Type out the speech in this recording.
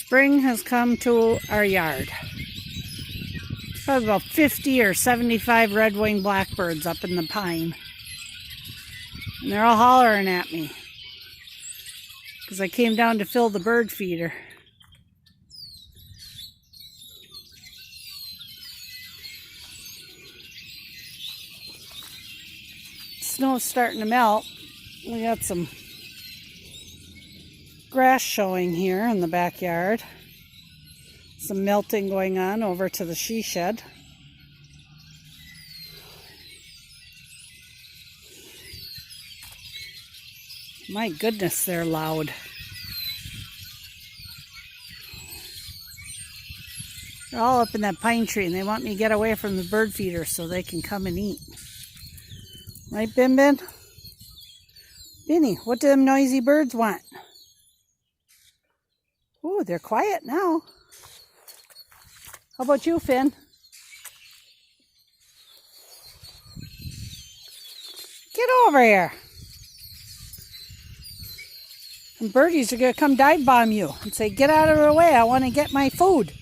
Spring has come to our yard. Probably about 50 or 75 red-winged blackbirds up in the pine. And they're all hollering at me because I came down to fill the bird feeder. Snow's starting to melt. We got some grass showing here in the backyard. Some melting going on over to the she shed. My goodness, they're loud. They're all up in that pine tree and they want me to get away from the bird feeder so they can come and eat. Right, Bin Bin? Binny, what do them noisy birds want? Ooh, they're quiet now. How about you, Finn? Get over here. And birdies are going to come dive bomb you and say, get out of the way, I want to get my food.